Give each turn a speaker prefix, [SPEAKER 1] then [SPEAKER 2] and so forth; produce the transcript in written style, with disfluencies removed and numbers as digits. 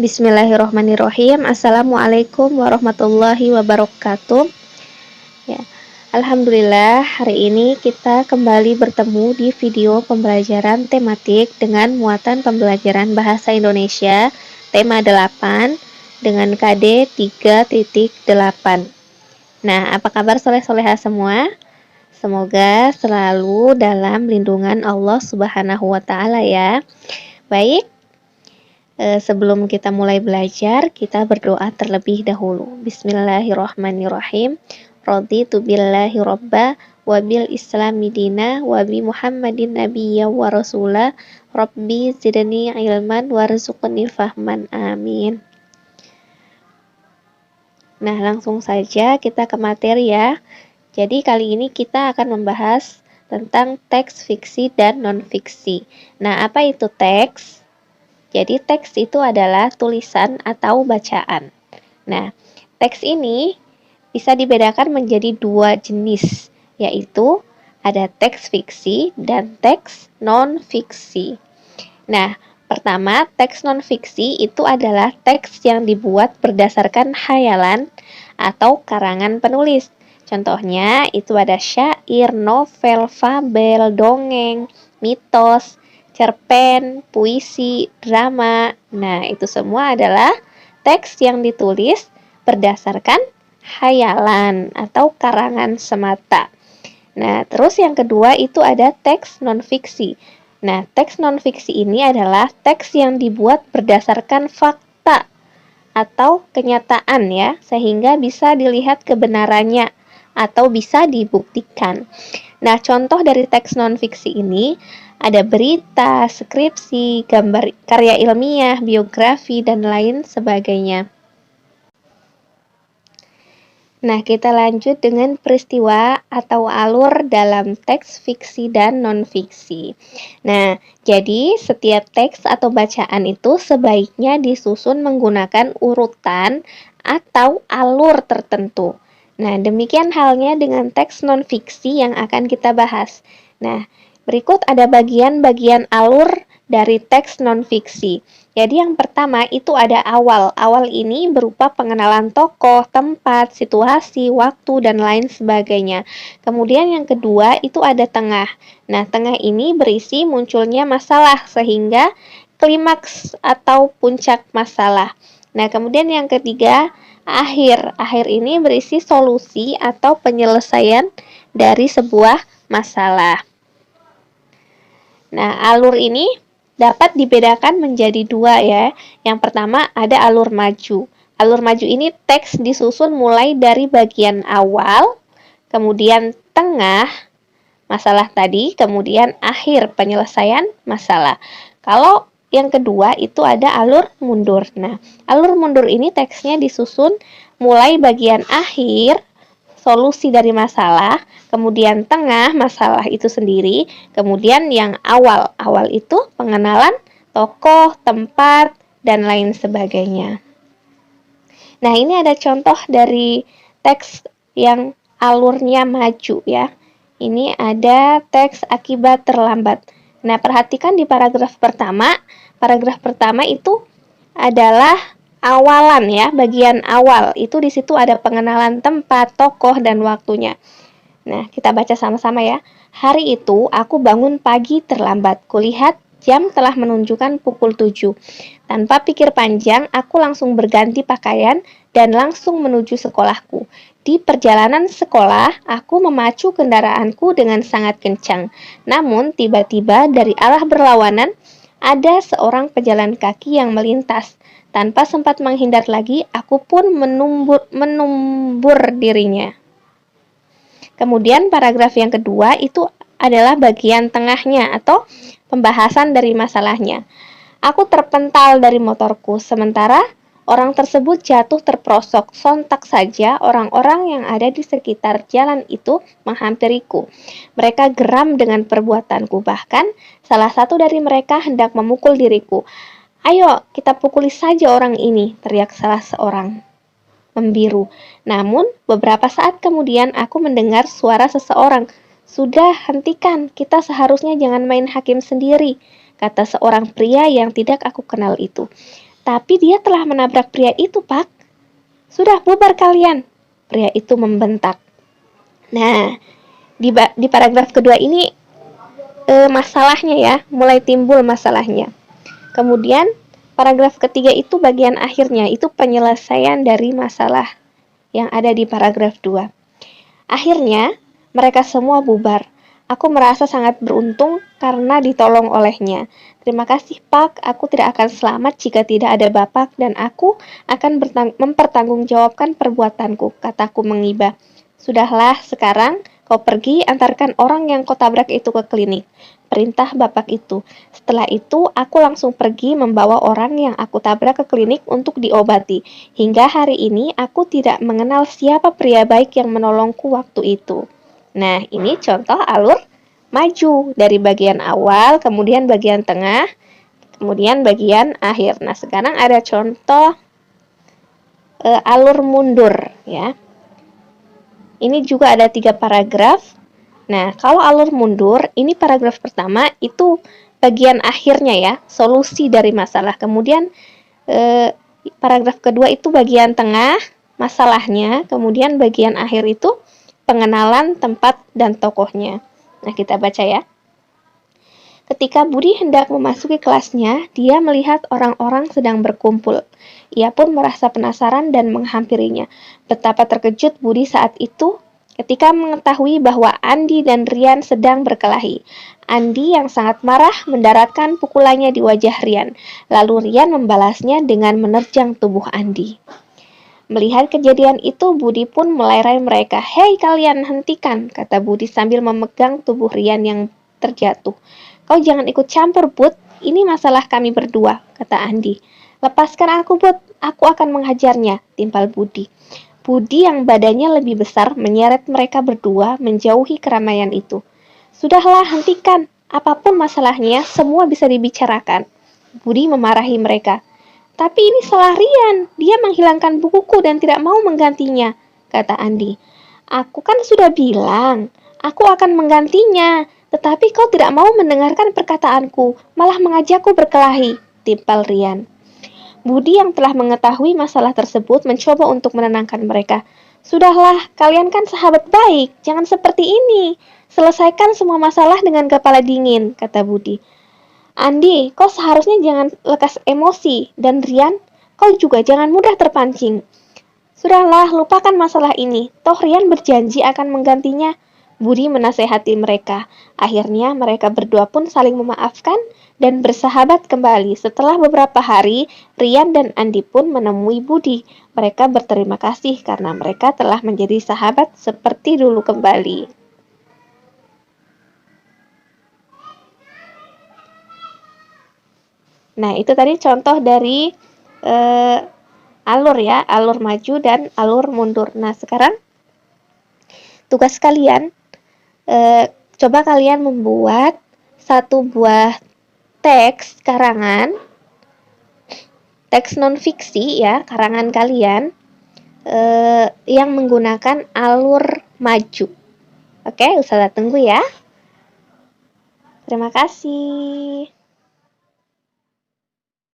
[SPEAKER 1] Bismillahirrahmanirrahim. Assalamualaikum warahmatullahi wabarakatuh. Ya, Alhamdulillah hari ini kita kembali bertemu di video pembelajaran tematik dengan muatan pembelajaran bahasa Indonesia tema 8 dengan KD 3.8. Nah, apa kabar soleh-soleha semua? Semoga selalu dalam lindungan Allah Subhanahu wa taala ya. Baik, sebelum kita mulai belajar, kita berdoa terlebih dahulu. Bismillahirrahmanirrahim. Raditu billahi robba wa bil islami dina wa bi Muhammadin nabiyya wa rasulah. Rabbi zidni ilman warzuqni fahman. Amin. Nah, langsung saja kita ke materi ya. Jadi kali ini kita akan membahas tentang teks fiksi dan non-fiksi. Nah, apa itu teks? Jadi teks itu adalah tulisan atau bacaan. Nah, teks ini bisa dibedakan menjadi dua jenis, yaitu ada teks fiksi dan teks non-fiksi. Nah, pertama, teks non-fiksi itu adalah teks yang dibuat berdasarkan khayalan atau karangan penulis. Contohnya itu ada syair, novel, fabel, dongeng, mitos, cerpen, puisi, drama. Nah, itu semua adalah teks yang ditulis berdasarkan khayalan atau karangan semata. Nah, terus yang kedua itu ada teks non-fiksi. Nah, teks non-fiksi ini adalah teks yang dibuat berdasarkan fakta atau kenyataan ya, sehingga bisa dilihat kebenarannya atau bisa dibuktikan. Nah, contoh dari teks non-fiksi ini ada berita, skripsi, gambar karya ilmiah, biografi, dan lain sebagainya. Nah, kita lanjut dengan peristiwa atau alur dalam teks fiksi dan non-fiksi. Nah, jadi setiap teks atau bacaan itu sebaiknya disusun menggunakan urutan atau alur tertentu. Nah, demikian halnya dengan teks non-fiksi yang akan kita bahas. Nah, berikut ada bagian-bagian alur dari teks non-fiksi. Jadi yang pertama itu ada awal. Awal ini berupa pengenalan tokoh, tempat, situasi, waktu, dan lain sebagainya. Kemudian yang kedua itu ada tengah. Nah, tengah ini berisi munculnya masalah sehingga klimaks atau puncak masalah. Nah, kemudian yang ketiga akhir. Akhir ini berisi solusi atau penyelesaian dari sebuah masalah. Nah, alur ini dapat dibedakan menjadi dua ya. Yang pertama ada alur maju. Alur maju ini teks disusun mulai dari bagian awal, kemudian tengah masalah tadi, kemudian akhir penyelesaian masalah. Kalau yang kedua itu ada alur mundur. Nah, alur mundur ini teksnya disusun mulai bagian akhir, solusi dari masalah, kemudian tengah masalah itu sendiri, kemudian yang awal itu pengenalan tokoh, tempat, dan lain sebagainya. Nah, ini ada contoh dari teks yang alurnya maju ya. Ini ada teks akibat terlambat. Nah, perhatikan di paragraf pertama. Paragraf pertama itu adalah awalan ya, bagian awal. Itu di situ ada pengenalan tempat, tokoh, dan waktunya. Nah, kita baca sama-sama ya. Hari itu aku bangun pagi terlambat. Kulihat jam telah menunjukkan pukul 7. Tanpa pikir panjang, aku langsung berganti pakaian dan langsung menuju sekolahku. Di perjalanan sekolah, aku memacu kendaraanku dengan sangat kencang. Namun, tiba-tiba dari arah berlawanan, ada seorang pejalan kaki yang melintas. Tanpa sempat menghindar lagi, aku pun menumbur dirinya. Kemudian paragraf yang kedua itu adalah bagian tengahnya atau pembahasan dari masalahnya. Aku terpental dari motorku, sementara orang tersebut jatuh terperosok. Sontak saja orang-orang yang ada di sekitar jalan itu menghampiriku. Mereka geram dengan perbuatanku, bahkan salah satu dari mereka hendak memukul diriku. Ayo, kita pukuli saja orang ini, teriak salah seorang membiru. Namun, beberapa saat kemudian aku mendengar suara seseorang. Sudah, hentikan, kita seharusnya jangan main hakim sendiri, kata seorang pria yang tidak aku kenal itu. Tapi dia telah menabrak pria itu, Pak. Sudah, bubar kalian, pria itu membentak. Nah, di paragraf kedua ini masalahnya ya, mulai timbul masalahnya. Kemudian paragraf ketiga itu bagian akhirnya, itu penyelesaian dari masalah yang ada di paragraf 2. Akhirnya, mereka semua bubar. Aku merasa sangat beruntung karena ditolong olehnya. Terima kasih, Pak. Aku tidak akan selamat jika tidak ada Bapak dan aku akan mempertanggungjawabkan perbuatanku, kataku mengibah. Sudahlah, sekarang kau pergi antarkan orang yang kau tabrak itu ke klinik. Perintah Bapak itu. Setelah itu, aku langsung pergi membawa orang yang aku tabrak ke klinik untuk diobati. Hingga hari ini, aku tidak mengenal siapa pria baik yang menolongku waktu itu. Nah, ini contoh alur maju dari bagian awal, kemudian bagian tengah, kemudian bagian akhir. Nah, sekarang ada contoh alur mundur ya. Ini juga ada 3 paragraf. Nah, kalau alur mundur, ini paragraf pertama itu bagian akhirnya ya, solusi dari masalah. Kemudian paragraf kedua itu bagian tengah, masalahnya. Kemudian bagian akhir itu pengenalan tempat dan tokohnya. Nah, kita baca ya. Ketika Budi hendak memasuki kelasnya, dia melihat orang-orang sedang berkumpul. Ia pun merasa penasaran dan menghampirinya. Betapa terkejut Budi saat itu ketika mengetahui bahwa Andi dan Rian sedang berkelahi. Andi yang sangat marah mendaratkan pukulannya di wajah Rian. Lalu Rian membalasnya dengan menerjang tubuh Andi. Melihat kejadian itu, Budi pun melerai mereka. "Hei kalian, hentikan," kata Budi sambil memegang tubuh Rian yang terjatuh. "Kau jangan ikut campur, Bud. Ini masalah kami berdua," kata Andi. "Lepaskan aku, Bud. Aku akan menghajarnya," timpal Budi. Budi yang badannya lebih besar menyeret mereka berdua menjauhi keramaian itu. "Sudahlah, hentikan. Apapun masalahnya, semua bisa dibicarakan." Budi memarahi mereka. "Tapi ini salah Rian. Dia menghilangkan bukuku dan tidak mau menggantinya," kata Andi. "Aku kan sudah bilang, aku akan menggantinya. Tetapi kau tidak mau mendengarkan perkataanku, malah mengajakku berkelahi," timpal Rian. Budi yang telah mengetahui masalah tersebut mencoba untuk menenangkan mereka. "Sudahlah, kalian kan sahabat baik, jangan seperti ini. Selesaikan semua masalah dengan kepala dingin," kata Budi. "Andi, kau seharusnya jangan lekas emosi, dan Rian, kau juga jangan mudah terpancing. Sudahlah, lupakan masalah ini. Toh Rian berjanji akan menggantinya." Budi menasehati mereka. Akhirnya mereka berdua pun saling memaafkan dan bersahabat kembali. Setelah beberapa hari, Rian dan Andi pun menemui Budi. Mereka berterima kasih karena mereka telah menjadi sahabat seperti dulu kembali. Nah, itu tadi contoh dari alur ya, alur maju dan alur mundur. Nah, sekarang tugas kalian, coba kalian membuat satu buah teks karangan, teks non-fiksi ya, karangan kalian yang menggunakan alur maju. Oke, Ustazah tunggu ya. Terima kasih.